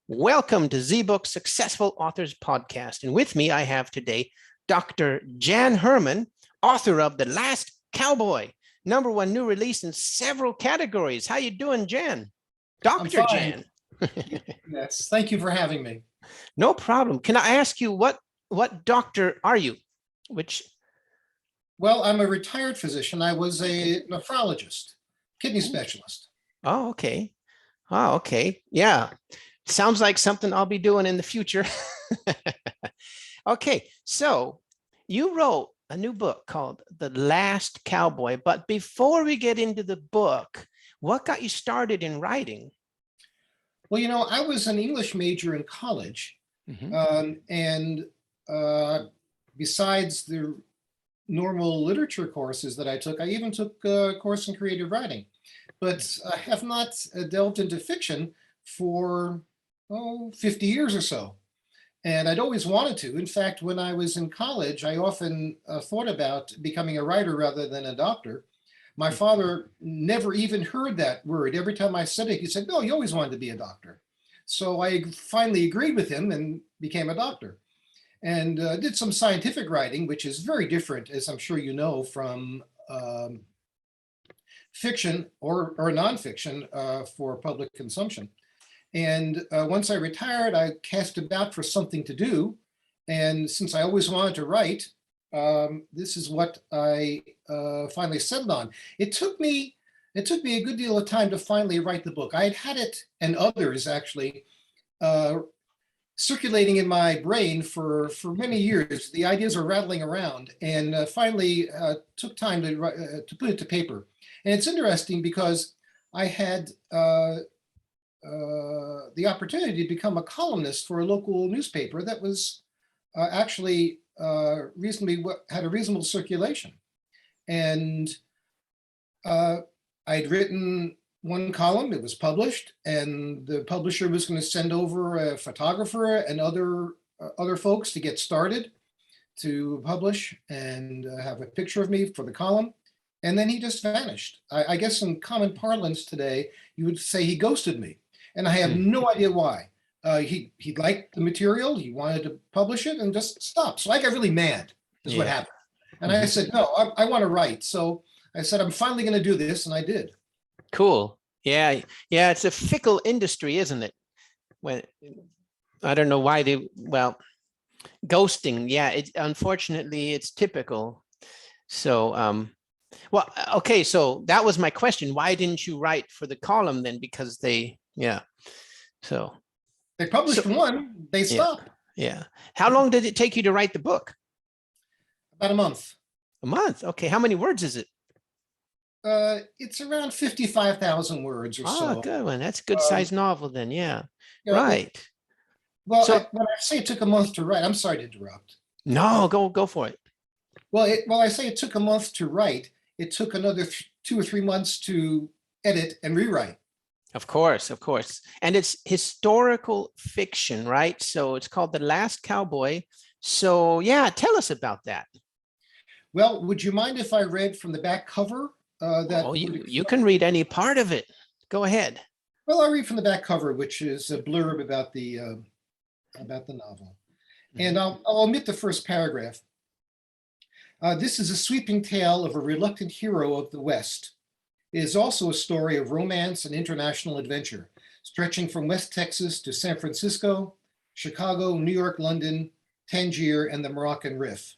Welcome to ZBook Successful Authors Podcast. And with me, I have today Dr. Jan Herrman, author of The Last Cowboy, #1 new release in several categories. How you doing, Jan? Dr. Jan. Yes, thank you for having me. No problem. Can I ask you, what doctor are you? Well, I'm a retired physician. I was a nephrologist, kidney specialist. Oh, okay. Oh, okay. Yeah. Sounds like something I'll be doing in the future. Okay, so you wrote a new book called The Last Cowboy, but before we get into the book, what got you started in writing? Well, I was an English major in college, and besides the normal literature courses that I took, I even took a course in creative writing, but I have not delved into fiction for 50 years or so. And I'd always wanted to. In fact, when I was in college, I often thought about becoming a writer rather than a doctor. My father never even heard that word. Every time I said it, he said, "No, you always wanted to be a doctor." So I finally agreed with him and became a doctor. And did some scientific writing, which is very different, as I'm sure you know, from fiction or nonfiction for public consumption. And once I retired, I cast about for something to do. And since I always wanted to write, this is what I finally settled on. It took me a good deal of time to finally write the book. I had it, and others actually, circulating in my brain for many years. The ideas were rattling around, and finally took time to put it to paper. And it's interesting because I had the opportunity to become a columnist for a local newspaper that was actually had a reasonable circulation. And I'd written one column, it was published, and the publisher was going to send over a photographer and other folks to get started to publish and have a picture of me for the column. And then he just vanished. I guess in common parlance today, you would say he ghosted me. And I have no idea why. He liked the material, he wanted to publish it, and just stopped. So I got really mad, is what happened. And I said, no, I want to write. So I said, I'm finally going to do this, and I did. Cool. Yeah. It's a fickle industry, isn't it? When I don't know why ghosting. Yeah, unfortunately it's typical. So, well, okay. So that was my question. Why didn't you write for the column then? Because so they published one, they stopped. Yeah. How long did it take you to write the book? About a month. A month. Okay. How many words is it? It's around 55,000 words or so. Oh, good one. That's a good sized novel then. Yeah. Right. Well, when I say it took a month to write, I'm sorry to interrupt. No, go for it. Well, I say it took a month to write. It took another 2 or 3 months to edit and rewrite. Of course. And it's historical fiction, right? So it's called The Last Cowboy. So yeah, tell us about that. Well, would you mind if I read from the back cover? You can read any part of it. Go ahead. Well, I'll read from the back cover, which is a blurb about the novel. And I'll omit the first paragraph. This is a sweeping tale of a reluctant hero of the West. It is also a story of romance and international adventure, stretching from West Texas to San Francisco, Chicago, New York, London, Tangier, and the Moroccan Rif.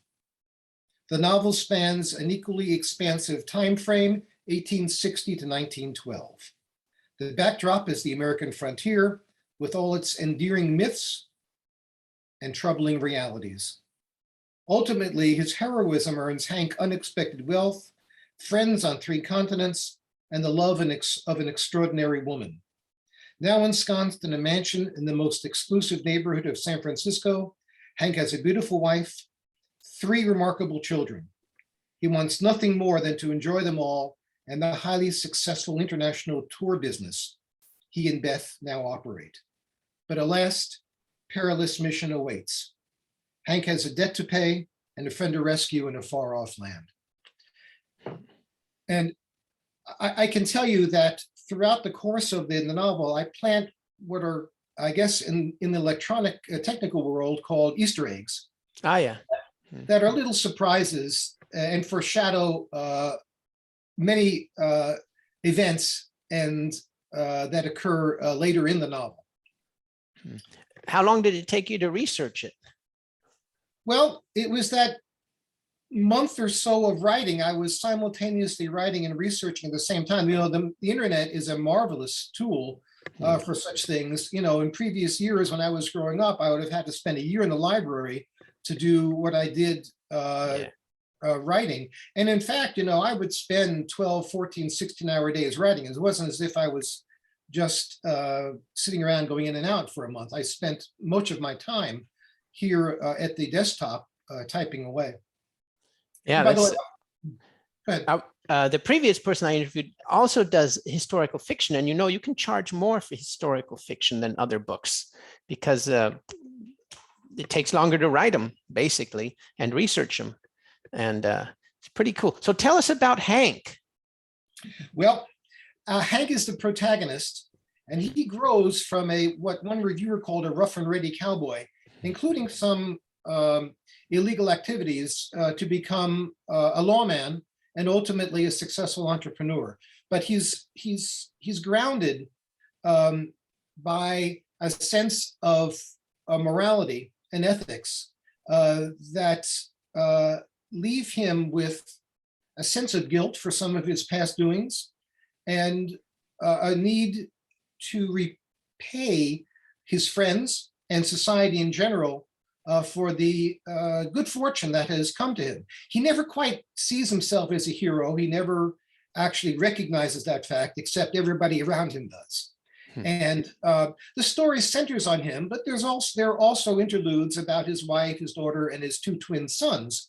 The novel spans an equally expansive time frame, 1860 to 1912. The backdrop is the American frontier, with all its endearing myths and troubling realities. Ultimately, his heroism earns Hank unexpected wealth, friends on 3 continents, and the love of an extraordinary woman. Now ensconced in a mansion in the most exclusive neighborhood of San Francisco, Hank has a beautiful wife, 3 remarkable children. He wants nothing more than to enjoy them all and the highly successful international tour business he and Beth now operate. But alas, perilous mission awaits. Hank has a debt to pay and a friend to rescue in a far-off land. And I can tell you that throughout the course of the novel, I plant what are I guess in the electronic technical world called Easter eggs Ah, yeah. that are little surprises and foreshadow many events and that occur later in the novel. How long did it take you to research it? Well, it was that month or so of writing. I was simultaneously writing and researching at the same time. The internet is a marvelous tool for such things. In previous years when I was growing up, I would have had to spend a year in the library to do what I did writing. And in fact, I would spend 12, 14, 16-hour days writing. It wasn't as if I was just sitting around going in and out for a month. I spent much of my time here at the desktop typing away. Yeah, by the way, go ahead. The previous person I interviewed also does historical fiction, and you can charge more for historical fiction than other books because it takes longer to write them, basically, and research them, and it's pretty cool. So tell us about Hank. Well, Hank is the protagonist, and he grows from what one reviewer called a rough and ready cowboy, including some illegal activities, to become a lawman and ultimately a successful entrepreneur. But he's grounded by a sense of morality and ethics that leave him with a sense of guilt for some of his past doings and a need to repay his friends and society in general for the good fortune that has come to him. He never quite sees himself as a hero. He never actually recognizes that fact, except everybody around him does. And the story centers on him, but there are also interludes about his wife, his daughter, and his two twin sons,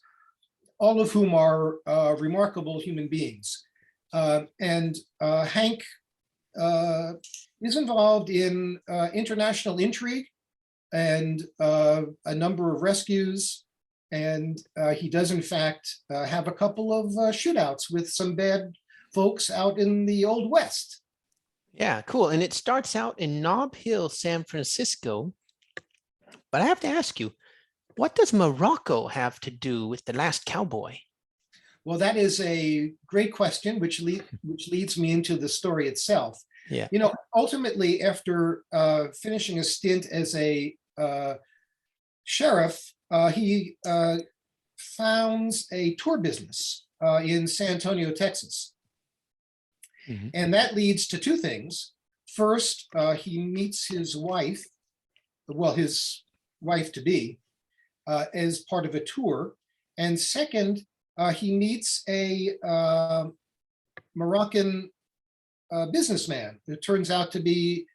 all of whom are remarkable human beings. And Hank is involved in international intrigue and a number of rescues. And he does, in fact, have a couple of shootouts with some bad folks out in the Old West. Yeah, cool. And it starts out in Nob Hill, San Francisco. But I have to ask you, what does Morocco have to do with The Last Cowboy? Well, that is a great question, which leads me into the story itself. Yeah. Ultimately, after finishing a stint as a sheriff, he founds a tour business in San Antonio, Texas. Mm-hmm. And that leads to two things. First, he meets his wife, his wife-to-be, as part of a tour. And second, he meets a Moroccan businessman who turns out to be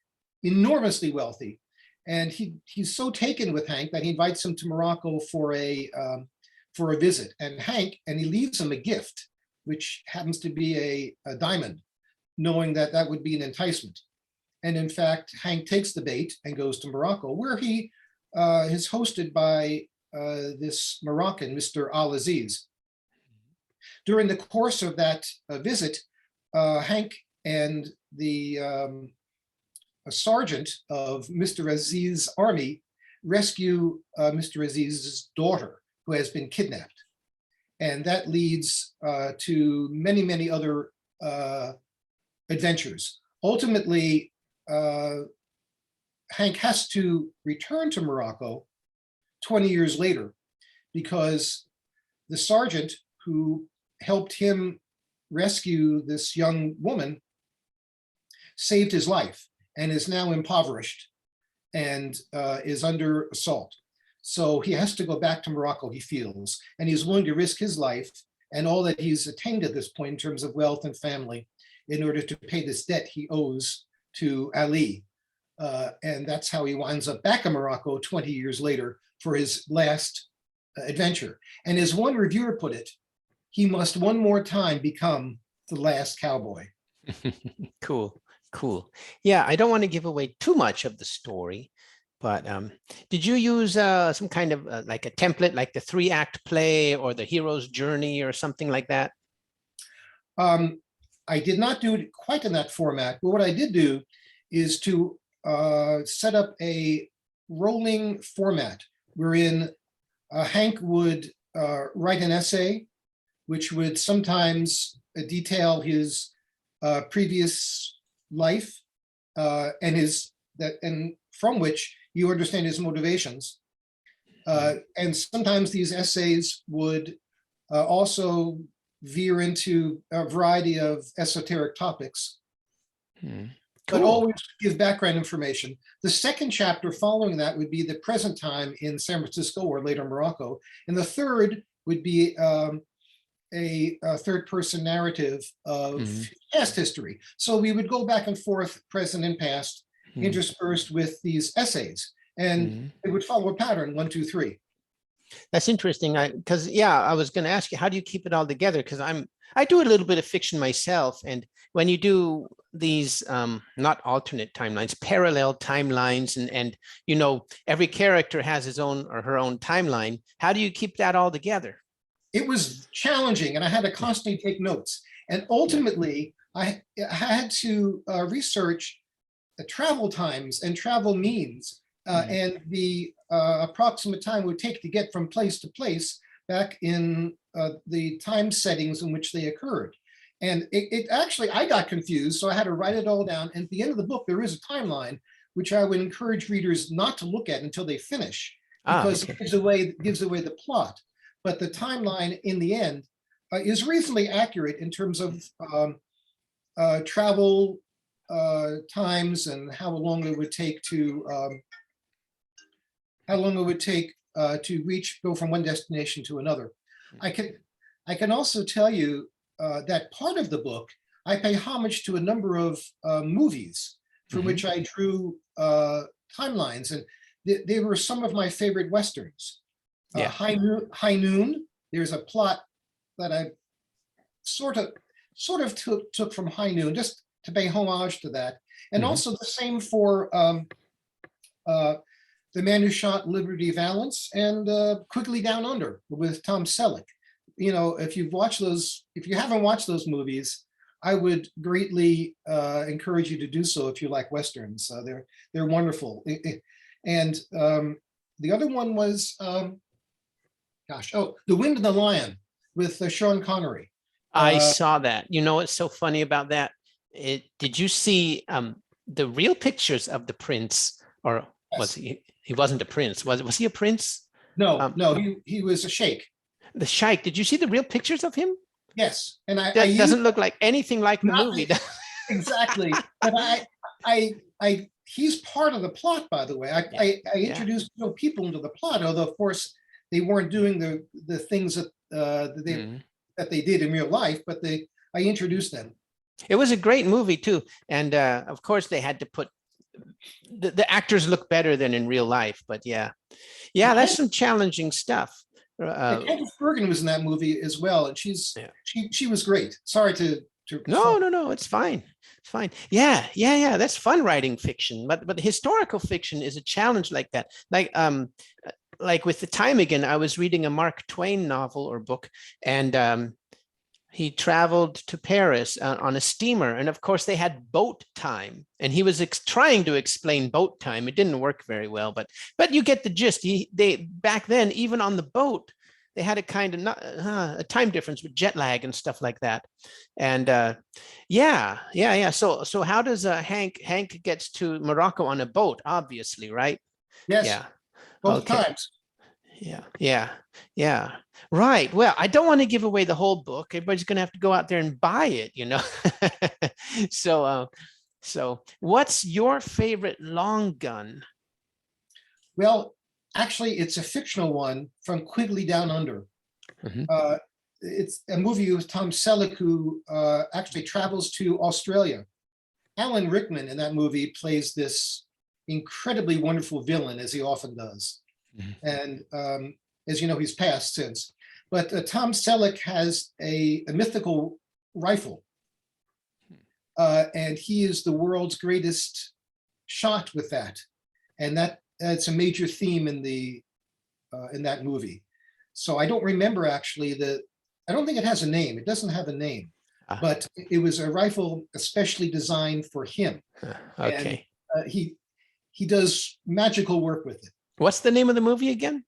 enormously wealthy. And he's so taken with Hank that he invites him to Morocco for a visit. And he leaves him a gift, which happens to be a diamond, knowing that would be an enticement. And in fact, Hank takes the bait and goes to Morocco, where he is hosted by this Moroccan, Mr. Al-Aziz. During the course of that visit, Hank and the a sergeant of Mr. Aziz's army rescue Mr. Aziz's daughter, who has been kidnapped. And that leads to many, many other adventures. Ultimately, Hank has to return to Morocco 20 years later because the sergeant who helped him rescue this young woman saved his life and is now impoverished and is under assault. So he has to go back to Morocco, he feels, and he's willing to risk his life and all that he's attained at this point in terms of wealth and family in order to pay this debt he owes to Ali. And that's how he winds up back in Morocco 20 years later for his last adventure. And as one reviewer put it, he must one more time become the last cowboy. Cool. Yeah, I don't want to give away too much of the story, but did you use some kind of like a template, like the 3-act play or the hero's journey or something like that? I did not do it quite in that format, but what I did do is to set up a rolling format wherein Hank would write an essay, which would sometimes detail his previous life and from which you understand his motivations. And sometimes these essays would also veer into a variety of esoteric topics, but always give background information. The second chapter following that would be the present time in San Francisco or later Morocco. And the third would be a third-person narrative of past history. So we would go back and forth, present and past, interspersed with these essays. And it would follow a pattern, 1, 2, 3. That's interesting. Because I was going to ask you, how do you keep it all together? Because I do a little bit of fiction myself, and when you do these not alternate timelines, parallel timelines, and you know, every character has his own or her own timeline, how do you keep that all together? It was challenging, and I had to constantly take notes. And ultimately, I had to research the travel times and travel means, and the approximate time it would take to get from place to place back in the time settings in which they occurred. And it actually, I got confused, so I had to write it all down. And at the end of the book, there is a timeline, which I would encourage readers not to look at until they finish, because it gives away the plot. But the timeline in the end is reasonably accurate in terms of travel times and how long it would take to go from one destination to another. I can also tell you that part of the book, I pay homage to a number of movies for which I drew timelines, and they were some of my favorite Westerns. High Noon, there's a plot that I sort of took from High Noon, just to pay homage to that. And also the same for The Man Who Shot Liberty Valance and Quigley Down Under with Tom Selleck. You know, if you haven't watched those movies, I would greatly encourage you to do so if you like Westerns. They're wonderful. And the other one was, The Wind and the Lion with Sean Connery. I saw that. You know what's so funny about that? Did you see the real pictures of the prince, or was he? He wasn't a prince. Was he a prince? No, he was a sheikh. The sheikh. Did you see the real pictures of him? Yes, and that doesn't look like anything like the movie. Exactly, but he's part of the plot, by the way. I introduced people into the plot, although of course they weren't doing the things that they did in real life, but I introduced them. It was a great movie too, and of course they had to put the actors look better than in real life. But that's some challenging stuff. Candice Bergen was in that movie as well, and she was great. Sorry to No, it's fine. It's fine. Yeah. That's fun writing fiction, but historical fiction is a challenge like that. Like with The Time Again, I was reading a Mark Twain novel or book, and he traveled to Paris on a steamer, and of course they had boat time, and he was trying to explain boat time. It didn't work very well, but you get the gist. They back then, even on the boat, they had a kind of a time difference with jet lag and stuff like that. And So how does Hank gets to Morocco on a boat? Obviously, right? Yes. Yeah. Both times. Yeah. Right. Well, I don't want to give away the whole book. Everybody's going to have to go out there and buy it, you know. So what's your favorite long gun? Well, actually, it's a fictional one from Quigley Down Under. It's a movie with Tom Selleck, who actually travels to Australia. Alan Rickman in that movie plays this incredibly wonderful villain, as he often does. And as you know, he's passed since. But Tom Selleck has a mythical rifle. And he is the world's greatest shot with that. And that's a major theme in that movie. So I don't remember actually I don't think it has a name. It doesn't have a name, but it was a rifle especially designed for him. Okay. And he does magical work with it. What's the name of the movie again?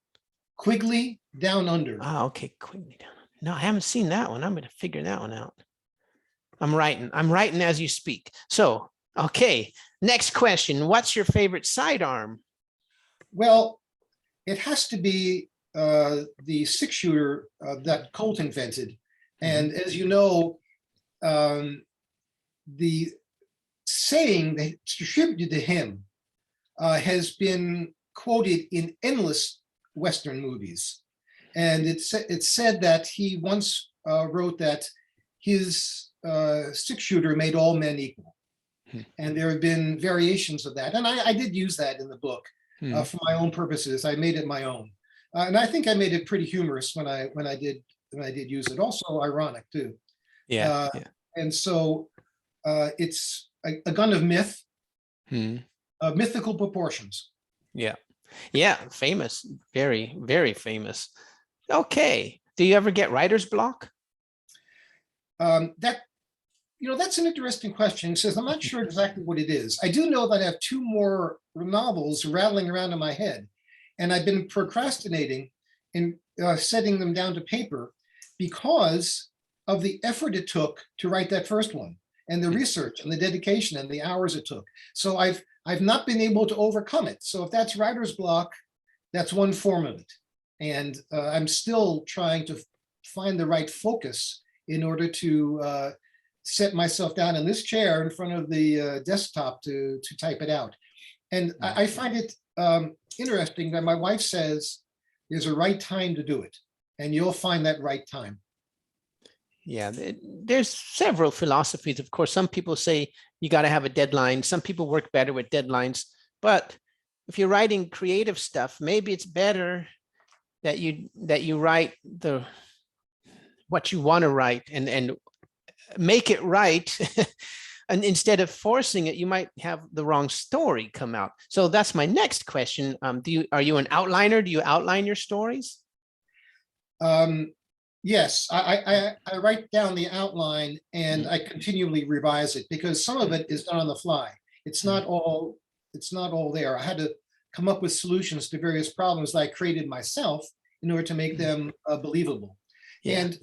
Quigley Down Under. Oh, okay. Quickly down. No, I haven't seen that one. I'm going to figure that one out. I'm writing as you speak. So, okay. Next question. What's your favorite sidearm? Well, it has to be the 6-shooter that Colt invented. And as you know, the saying that's attributed to him has been quoted in endless Western movies. And it's said that he once wrote that his 6-shooter made all men equal. And there have been variations of that. And I did use that in the book for my own purposes. I made it my own. And I think I made it pretty humorous when I did use it. Also ironic too. Yeah. And so it's a gun of myth, mythical proportions. Yeah. Famous. Very, very famous. Okay. Do you ever get writer's block? That's an interesting question. He says, I'm not sure exactly what it is. I do know that I have 2 more novels rattling around in my head, and I've been procrastinating in setting them down to paper because of the effort it took to write that first one, and the research and the dedication and the hours it took. So I've not been able to overcome it. So if that's writer's block, that's one form of it. And I'm still trying to find the right focus in order to set myself down in this chair in front of the desktop to type it out. And I find it interesting that my wife says there's a right time to do it, and you'll find that right time. Yeah, there's several philosophies. Of course, some people say you got to have a deadline. Some people work better with deadlines. But if you're writing creative stuff, maybe it's better that you write what you want to write and make it right. And instead of forcing it, you might have the wrong story come out. So that's my next question. Are you an outliner? Do you outline your stories? Yes, I write down the outline and I continually revise it because some of it is done on the fly. It's not all there. I had to come up with solutions to various problems that I created myself in order to make them believable. Yeah. And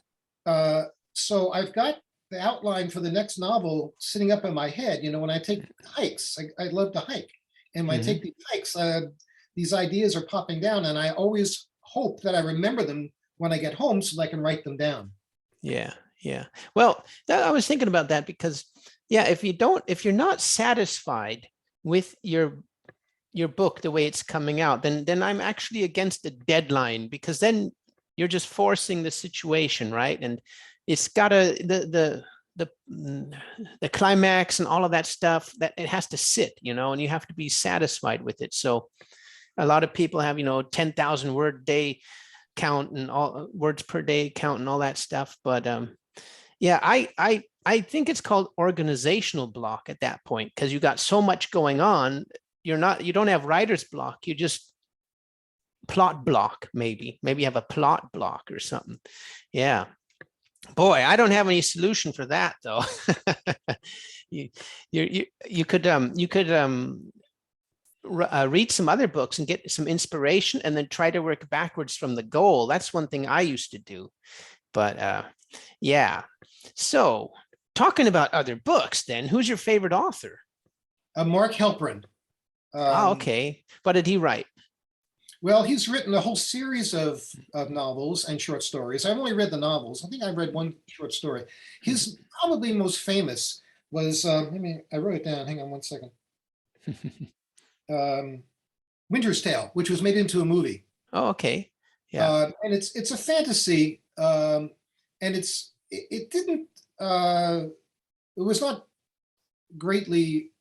so I've got the outline for the next novel sitting up in my head. When I take hikes, I love to hike. And when I take these hikes, these ideas are popping down, and I always hope that I remember them when I get home so that I can write them down. Yeah. Well, I was thinking about that because, if you're not satisfied with your book the way it's coming out, then I'm actually against the deadline, because then you're just forcing the situation, right? And it's got the climax and all of that stuff, that it has to sit, and you have to be satisfied with it. So a lot of people have 10,000 word day count and all words per day count and all that stuff. But I think it's called organizational block at that point, because you got so much going on. You don't have writer's block. You just plot block. Maybe you have a plot block or something. Yeah. Boy, I don't have any solution for that though. You could read some other books and get some inspiration, and then try to work backwards from the goal. That's one thing I used to do. But yeah. So talking about other books, then, who's your favorite author? Mark Helprin. Okay. What did he write? Well, he's written a whole series of novels and short stories. I've only read the novels. I think I read one short story. His probably most famous was, I wrote it down. Hang on one second. Winter's Tale, which was made into a movie. Oh, okay. Yeah. And it's a fantasy, and it was not greatly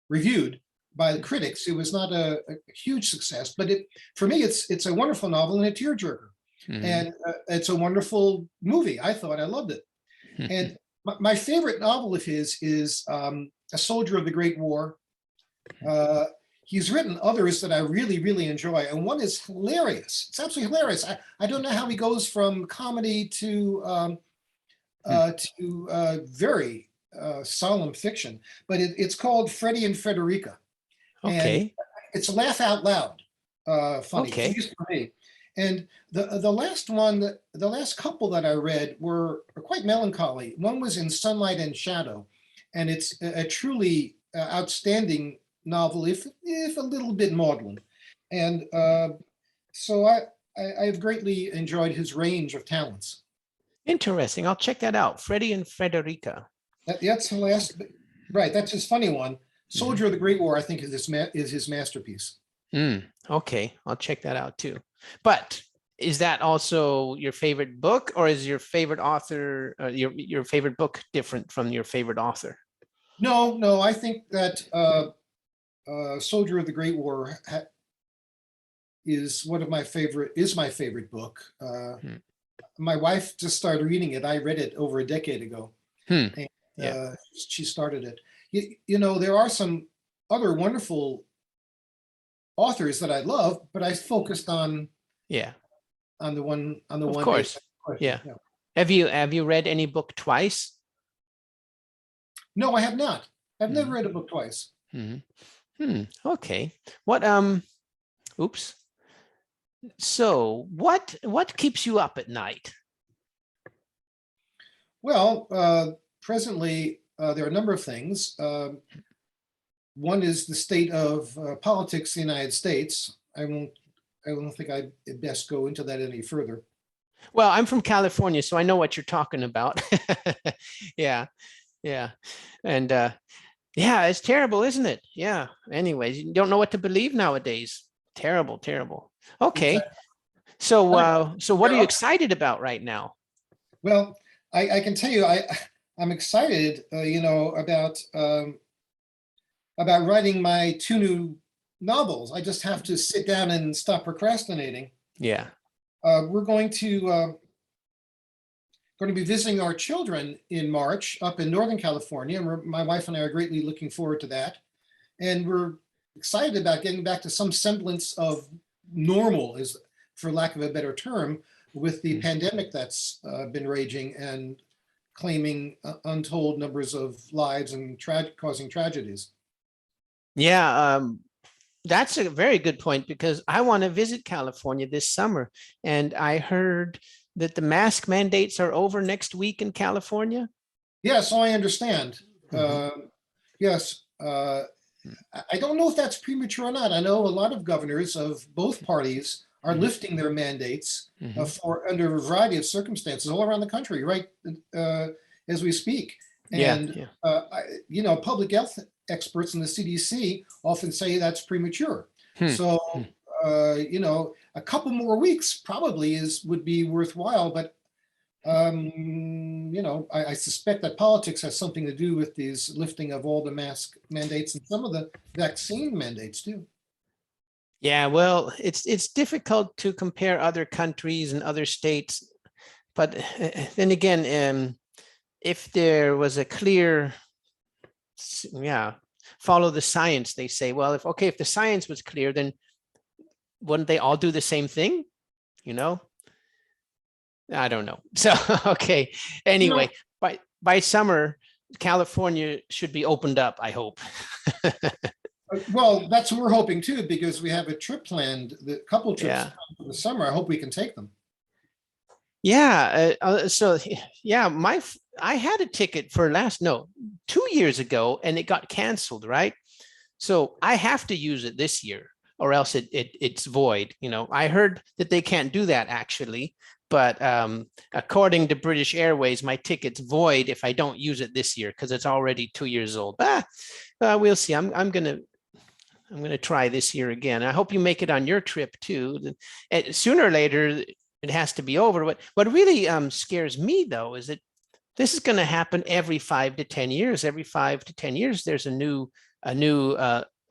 reviewed by the critics. It was not a huge success, but for me, it's a wonderful novel and a tearjerker. And it's a wonderful movie. I loved it. And my favorite novel of his is A Soldier of the Great War. He's written others that I really, really enjoy, and one is hilarious. It's absolutely hilarious. I don't know how he goes from comedy to very solemn fiction, but it's called Freddie and Frederica. And Okay. it's laugh out loud funny, at Okay. least for me. And the last one, the last couple that I read were quite melancholy. One was In Sunlight and Shadow, and it's a truly outstanding novel, if a little bit maudlin. And so I've greatly enjoyed his range of talents. Interesting. I'll check that out. Freddie and Frederica. That's the last, right? That's his funny one. Mhm. Soldier of the Great War, I think, is his masterpiece. Okay, I'll check that out too. But is that also your favorite book, or is your favorite author, your favorite book different from your favorite author? No, no, I think that Soldier of the Great War is my favorite book. Hmm. My wife just started reading it. I read it over a decade ago, Hmm. and Yeah. she started it. You know, there are some other wonderful authors that I love, but I focused Yeah. on the one Of based course. on the question. Yeah. Yeah. Have you read any book twice? No, I have not. I've never Hmm. read a book twice. Hmm. Okay. What oops. So what keeps you up at night? Well, presently there are a number of things. One is the state of politics in the United States. I don't think I'd best go into that any further. Well, I'm from California, so I know what you're talking about. Yeah. Yeah. And yeah, it's terrible, isn't it? Yeah. Anyways, you don't know what to believe nowadays. Terrible, terrible. Okay. Exactly. So what are you Yeah, excited about right now? well, I can tell you, I'm excited, about writing my two new novels. I just have to sit down and stop procrastinating. Yeah. We're going to be visiting our children in March up in Northern California, and my wife and I are greatly looking forward to that. And we're excited about getting back to some semblance of normal, is for lack of a better term, with the pandemic that's been raging and claiming untold numbers of lives and causing tragedies. Yeah, that's a very good point because I want to visit California this summer, and I heard that the mask mandates are over next week in California. Yes, I understand. Mhm. Yes, I don't know if that's premature or not. I know a lot of governors of both parties are Mhm. lifting their mandates Mhm. for under a variety of circumstances all around the country, right, uh, as we speak. Yeah, And yeah. public health experts in the CDC often say that's premature. Hmm. So Hmm. a couple more weeks probably would be worthwhile, but I suspect that politics has something to do with these lifting of all the mask mandates and some of the vaccine mandates too. Yeah, well, it's difficult to compare other countries and other states, but then again, if there was a clear, yeah, follow the science, they say, well, if the science was clear, then wouldn't they all do the same thing? You know, I don't know. So, okay. You know, Anyway, by summer, California should be opened up, I hope. well, that's what we're hoping too, because we have a trip planned, the couple trips Yeah. planned for the summer. I hope we can take them. Yeah. So yeah, I had a ticket for 2 years ago, and it got canceled, right? So I have to use it this year, or else it's void. I heard that they can't do that actually, but according to British Airways, my ticket's void if I don't use it this year because it's already 2 years old. We'll see. I'm gonna try this year again. I hope you make it on your trip too. And sooner or later, it has to be over. What really scares me though is that this is going to happen every 5 to 10 years. Every 5 to 10 years, there's a new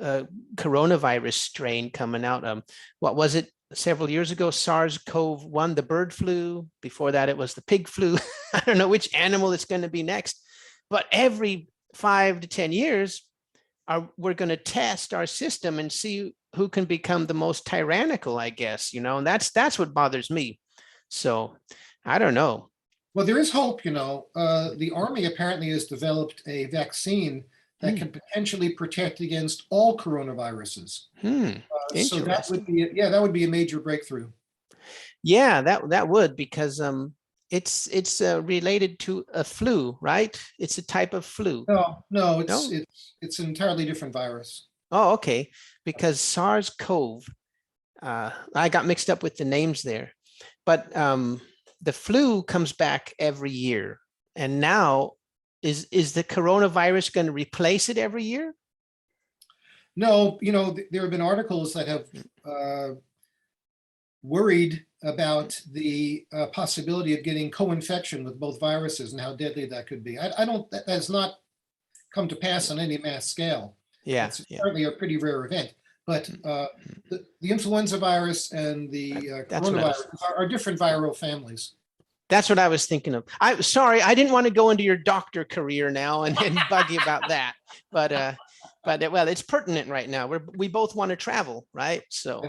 coronavirus strain coming out. What was it? Several years ago, SARS-CoV-1, the bird flu. Before that, it was the pig flu. I don't know which animal it's going to be next, but every 5 to 10 years, we're going to test our system and see who can become the most tyrannical, I guess, and that's what bothers me. So I don't know. Well, there is hope. The Army apparently has developed a vaccine that can potentially protect against all coronaviruses. So that would be, that would be a major breakthrough. Yeah, that would, because it's related to a flu, right? It's a type of flu. No, it's an entirely different virus. Oh, okay. Because SARS-CoV, I got mixed up with the names there, but the flu comes back every year, and now is the coronavirus going to replace it every year? No, there have been articles that have worried about the possibility of getting co-infection with both viruses and how deadly that could be. That has not come to pass on any mass scale. Yeah, it's certainly a pretty rare event, but the influenza virus and the coronavirus are different viral families. That's what I was thinking of. Sorry, I didn't want to go into your doctor career now and bug you about that, but well, it's pertinent right now. We both want to travel, right? So,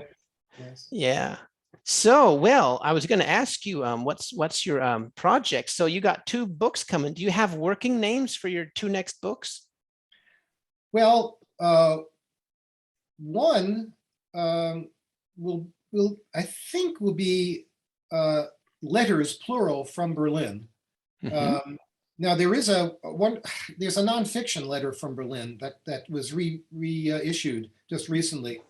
yes. Yeah. So, well, I was going to ask you, what's your project? So you got 2 books coming. Do you have working names for your 2 next books? Well, one will I think will be letters plural from Berlin. Now there is there's a nonfiction letter from Berlin that was reissued just recently,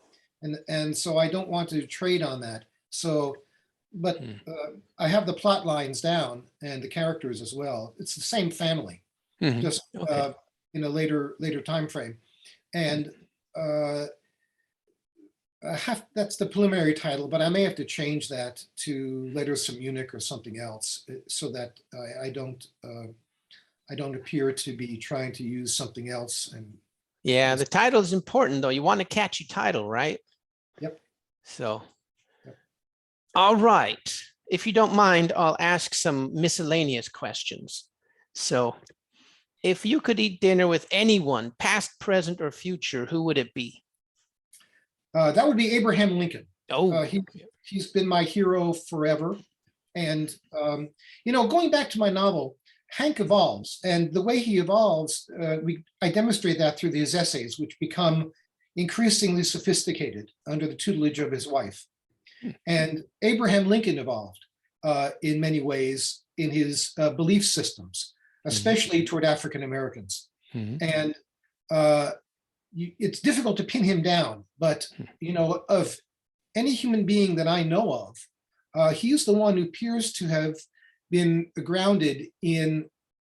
and so I don't want to trade on that. So, but I have the plot lines down and the characters as well. It's the same family, just in a later time frame, and that's the preliminary title, but I may have to change that to Letters from Munich or something else, so that I don't appear to be trying to use something else. And yeah, the title is important, though. You want a catchy title, right? Yep. So, all right. If you don't mind, I'll ask some miscellaneous questions. So, if you could eat dinner with anyone, past, present, or future, who would it be? That would be Abraham Lincoln. Oh, he's been my hero forever. And, going back to my novel, Hank evolves. And the way he evolves, I demonstrate that through his essays, which become increasingly sophisticated under the tutelage of his wife. And Abraham Lincoln evolved in many ways in his belief systems, especially toward African Americans. And it's difficult to pin him down, but of any human being that I know of, he's the one who appears to have been grounded in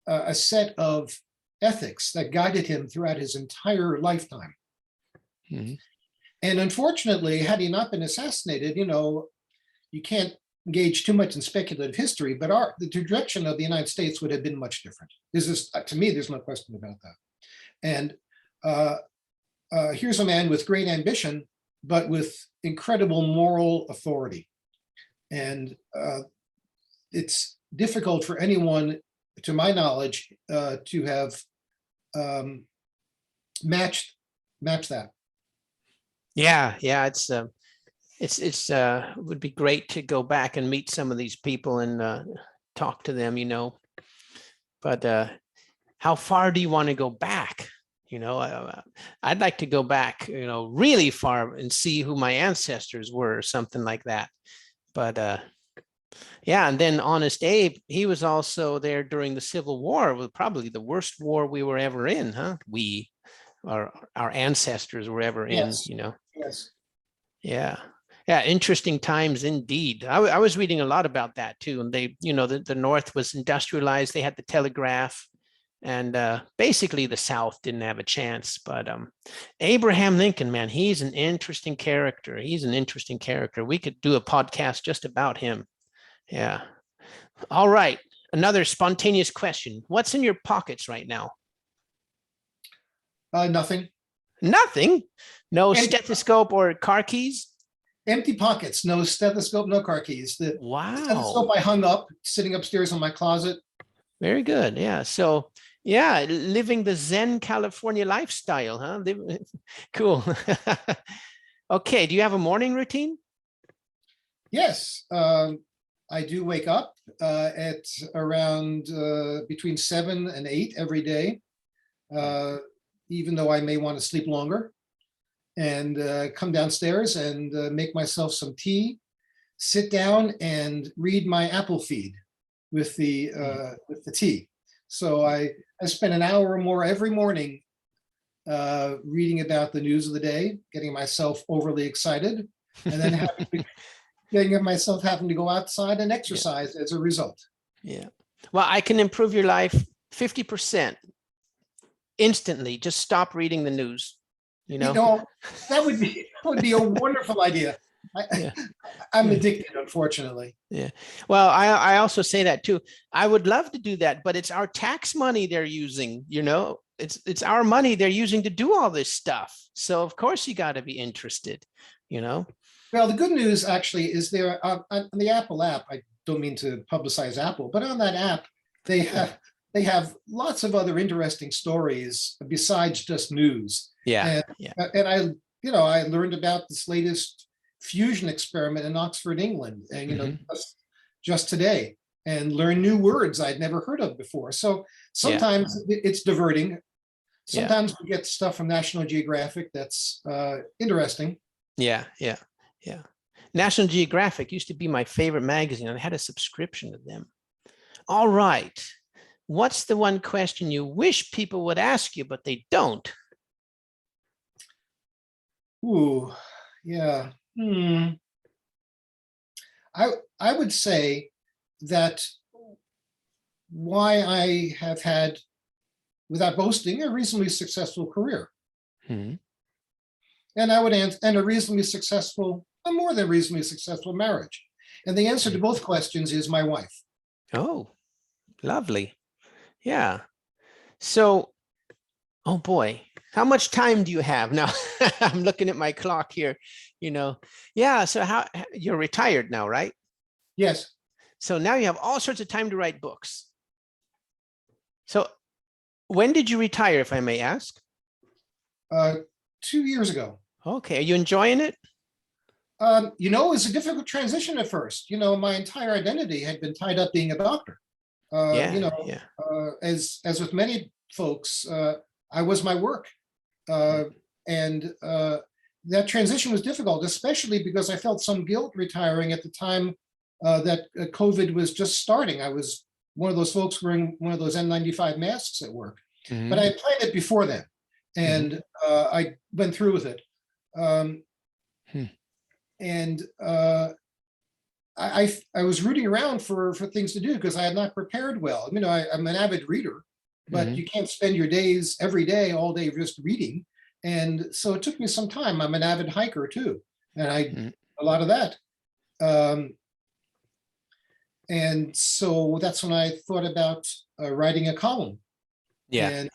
a set of ethics that guided him throughout his entire lifetime. And unfortunately, had he not been assassinated, you can't engage too much in speculative history, but the direction of the United States would have been much different. To me, there's no question about that. And here's a man with great ambition, but with incredible moral authority. And it's difficult for anyone, to my knowledge, to have matched that. Yeah, it's would be great to go back and meet some of these people and talk to them, But how far do you want to go back? I'd like to go back, really far and see who my ancestors were, or something like that. But yeah, and then Honest Abe, he was also there during the Civil War, was probably the worst war we were ever in, huh? Our ancestors were ever in, Yes. Yeah. Yeah, interesting times indeed. I was reading a lot about that too. And they, the North was industrialized. They had the telegraph, and basically the South didn't have a chance. But Abraham Lincoln, man, he's an interesting character. We could do a podcast just about him. Yeah. All right. Another spontaneous question. What's in your pockets right now? Nothing. Nothing? No stethoscope or car keys? Empty pockets, no stethoscope, no car keys. The stethoscope I hung up, sitting upstairs in my closet. Very good. Yeah. So, yeah, living the Zen California lifestyle, huh? Cool. Okay. Do you have a morning routine? Yes. I do wake up at around between 7 and 8 every day. even though I may want to sleep longer, and come downstairs and make myself some tea, sit down and read my Apple feed with the tea. So I spend an hour or more every morning reading about the news of the day, getting myself overly excited, and then getting myself having to go outside and exercise as a result. Yeah. Well, I can improve your life 50% instantly. Just stop reading the news. That would be a wonderful idea. I'm addicted, unfortunately. Yeah. Well, I also say that too. I would love to do that, but it's our tax money they're using, it's our money they're using to do all this stuff. So of course you got to be interested, Well, the good news actually is there on the Apple app. I don't mean to publicize Apple, but on that app, they have lots of other interesting stories besides just news. Yeah. And I learned about this latest fusion experiment in Oxford, England, and just today, and learn new words I'd never heard of before. So sometimes it's diverting. Sometimes we get stuff from National Geographic that's interesting. Yeah. National Geographic used to be my favorite magazine. I had a subscription to them. All right. What's the one question you wish people would ask you, but they don't? Ooh, yeah. I would say that why I have had, without boasting, a reasonably successful career. Mm-hmm. And I would answer, and a more than reasonably successful marriage. And the answer to both questions is my wife. Oh, lovely. Yeah. So, oh boy, how much time do you have now? I'm looking at my clock here, Yeah. So you're retired now, right? Yes. So now you have all sorts of time to write books. So when did you retire, if I may ask? 2 years ago. Okay. Are you enjoying it? It was a difficult transition at first. My entire identity had been tied up being a doctor. As with many folks, I was my work. And that transition was difficult, especially because I felt some guilt retiring at the time that COVID was just starting. I was one of those folks wearing one of those N95 masks at work. Mm-hmm. But I had planned it before then, and I went through with it. And I was rooting around for things to do because I had not prepared well. I'm an avid reader, but you can't spend your days every day, all day just reading. And so it took me some time. I'm an avid hiker too, and I a lot of that. And so that's when I thought about writing a column. And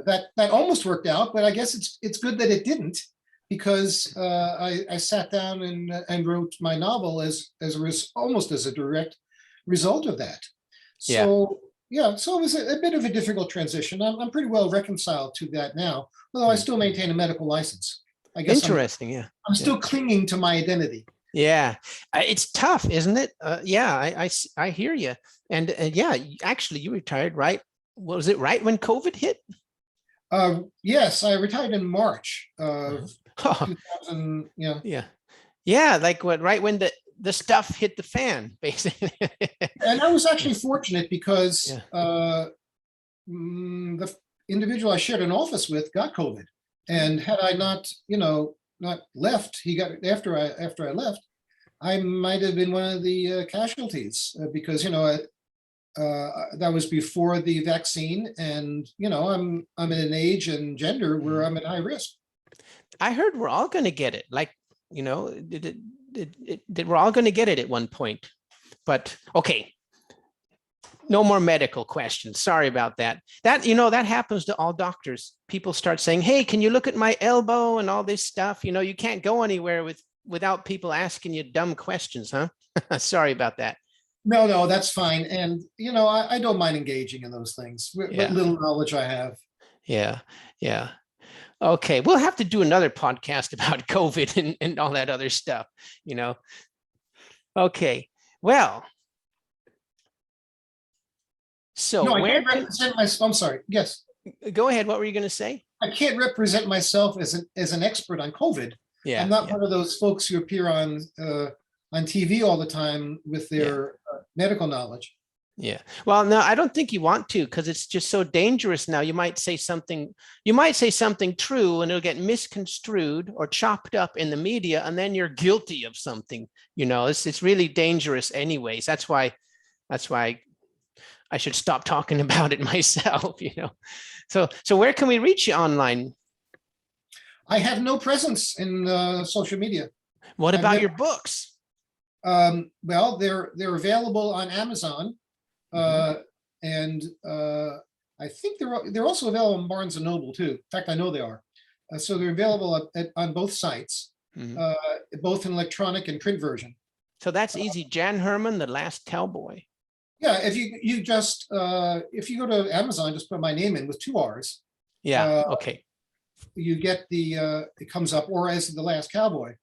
that almost worked out, but I guess it's good that it didn't, because I sat down and wrote my novel almost as a direct result of that. So so it was a bit of a difficult transition. I'm pretty well reconciled to that now, although I still maintain a medical license. I guess interesting. I'm still clinging to my identity. Yeah, it's tough, isn't it? I hear you. And actually, you retired, right? Was it right when COVID hit? Yes, I retired in March of 2000. Like right when the stuff hit the fan, basically. And I was actually fortunate because the individual I shared an office with got COVID, and had I not left, he got after I left, I might have been one of the casualties, because that was before the vaccine, and I'm at an age and gender where I'm at high risk. I heard we're all going to get it. Like, we're all going to get it at one point. But okay, no more medical questions. Sorry about that. That happens to all doctors. People start saying, "Hey, can you look at my elbow?" and all this stuff. You can't go anywhere without people asking you dumb questions, huh? Sorry about that. No, that's fine. And, I don't mind engaging in those things, what little knowledge I have. Yeah. Okay. We'll have to do another podcast about COVID and all that other stuff, Okay. Well, so I'm sorry. Yes. Go ahead. What were you going to say? I can't represent myself as an expert on COVID. Yeah. I'm not Yeah. one of those folks who appear on TV all the time with their medical knowledge. Yeah. Well, no, I don't think you want to, because it's just so dangerous now. You might say something true and it'll get misconstrued or chopped up in the media, and then you're guilty of something. It's really dangerous anyways. That's why I should stop talking about it myself, So where can we reach you online? I have no presence in social media. What about your books? Well, they're available on Amazon. And I think they're also available on Barnes and Noble too. In fact, I know they are. So they're available on both sites, both in electronic and print version. So that's easy. Jan Herrman, The Last Cowboy. Yeah, if you just if you go to Amazon, just put my name in with 2 R's. Yeah. Okay. You get it comes up, or as The Last Cowboy.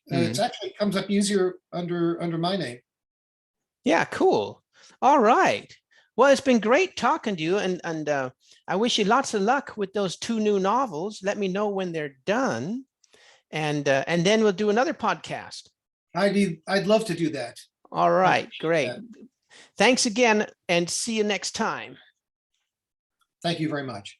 It actually comes up easier under my name. Yeah. Cool. All right. Well, it's been great talking to you, and I wish you lots of luck with those 2 new novels. Let me know when they're done, and then we'll do another podcast. I'd love to do that. All right. Great. Thanks again, and see you next time. Thank you very much.